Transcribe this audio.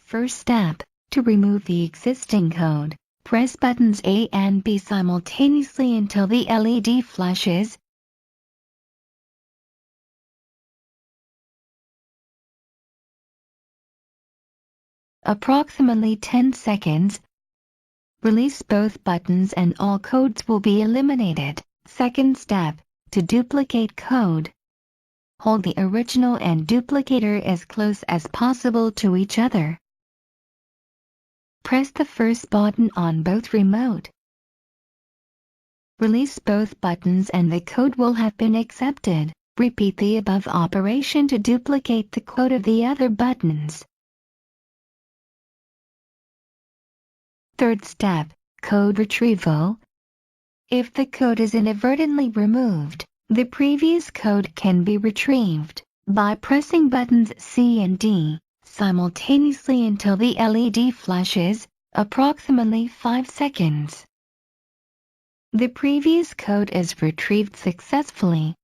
First step, to remove the existing code, press buttons A and B simultaneously until the LED flashes. Approximately 10 seconds. Release both buttons and all codes will be eliminated. Second step, to duplicate code. Hold the original and duplicator as close as possible to each other. Press the first button on both remote. Release both buttons and the code will have been accepted. Repeat the above operation to duplicate the code of the other buttons. Third step, code retrieval. If the code is inadvertently removed, the previous code can be retrieved by pressing buttons C and D simultaneously until the LED flashes, approximately 5 seconds. The previous code is retrieved successfully.